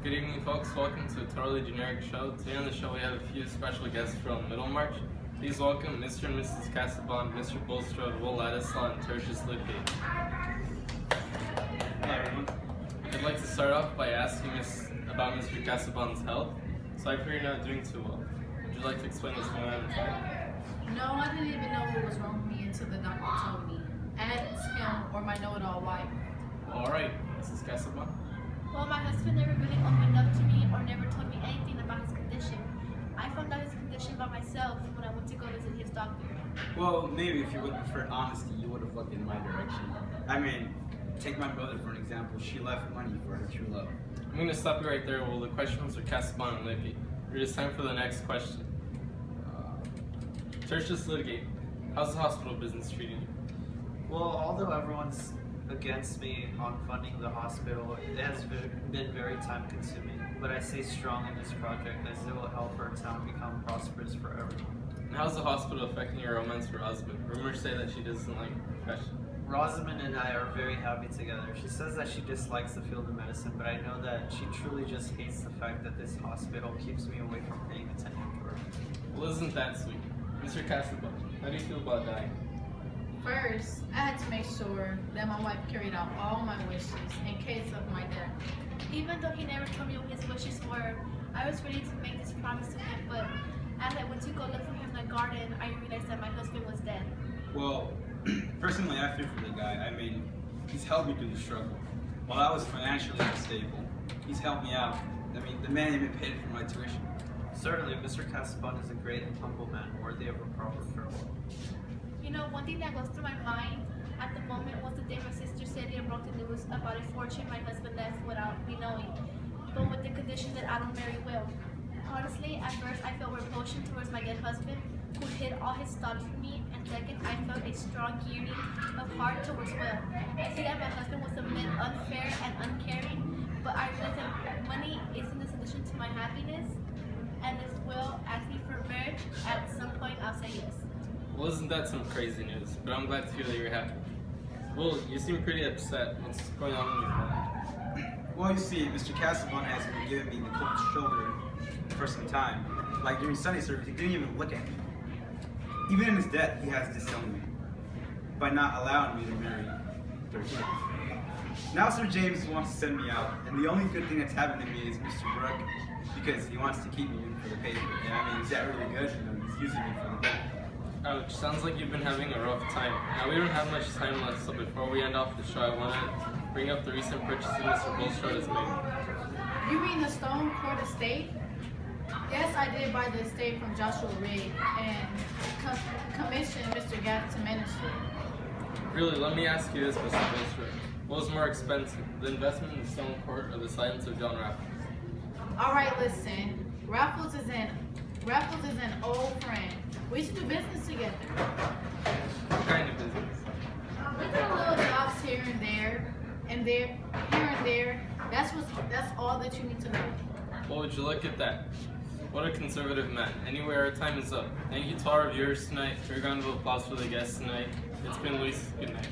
Good evening, folks. Welcome to a totally generic show. Today on the show we have a few special guests from MiddleMarch. Please welcome Mr. and Mrs. Casaubon, Mr. Bulstrode, Ladislaw, and Tertius Lydgate. Hello, everyone. I'd like to start off by asking about Mr. Casaubon's health. So I fear you're not doing too well. Would you like to explain what's going on inside? No, I didn't even know what was wrong with me until the doctor told me. Ask him or my know-it-all wife. All right, Mrs. Casaubon. Well, my husband never really opened up to me or never told me anything about his condition. I found out his condition by myself when I went to go visit his doctor. Well, maybe if you would have preferred honesty, you would have looked in my direction. I mean, take my mother for an example. She left money for her true love. I'm going to stop you right there. Well, the questions are Casaubon and Lydgate. It is time for the next question. Tertius Lydgate, how's the hospital business treating you? Well, although everyone's against me on funding the hospital, it has been very time consuming, but I stay strong in this project as it will help our town become prosperous for everyone. And how's the hospital affecting your romance with Rosamond? Rumors say that she doesn't like your profession. Rosamond and I are very happy together. She says that she dislikes the field of medicine, but I know that she truly just hates the fact that this hospital keeps me away from paying attention to her. Well, isn't that sweet? Mr. Casaubon, how do you feel about dying? First, I had to make sure that my wife carried out all my wishes in case of my death. Even though he never told me what his wishes were, I was ready to make this promise to him, but as I went to go look for him in the garden, I realized that my husband was dead. Well, personally, I feel for the guy. I mean, he's helped me through the struggle. While I was financially unstable, he's helped me out. I mean, the man even paid for my tuition. Certainly, Mr. Casaubon is a great and humble man, worthy of a proper farewell. You know, one thing that goes through my mind at the moment was the day my sister said and broke the news about a fortune my husband left without me knowing, but with the condition that I don't marry Will. Honestly, at first I felt repulsion towards my dead husband, who hid all his thoughts from me, and second, I felt a strong yearning of heart towards Will. I see that my husband was a man unfair and uncaring, but I realized that money isn't a solution to my happiness, and if Will asks me for marriage, at some point I'll say yes. Well, isn't that some crazy news? But I'm glad to hear that you're happy. Well, you seem pretty upset. What's going on in your mind? Well, you see, Mr. Casaubon has been giving me the cold shoulder for some time. Like during Sunday service, he didn't even look at me. Even in his death, he has disowned me by not allowing me to marry Dorothea. Now Sir James wants to send me out, and the only good thing that's happened to me is Mr. Brooke, because he wants to keep me in for the paper. And I mean, is that really good? You know, he's using me for the paper. Ouch, sounds like you've been having a rough time. Now, we don't have much time left, so before we end off the show, I want to bring up the recent purchases Mr. Bulstrode has made. You mean the Stone Court estate? Yes, I did buy the estate from Joshua Rigg and commissioned Mr. Gaff to manage it. Really, let me ask you this, Mr. Bulstrode. What was more expensive, the investment in the Stone Court or the silence of John Raffles? All right, listen. Raffles is an old friend. We should do business together. What kind of business? We do little jobs here and there. That's all that you need to know. Well, would you look at that? What a conservative man. Anyway, our time is up. Thank you to all our viewers tonight. For a round of applause for the guests tonight. It's been Luis. Good night.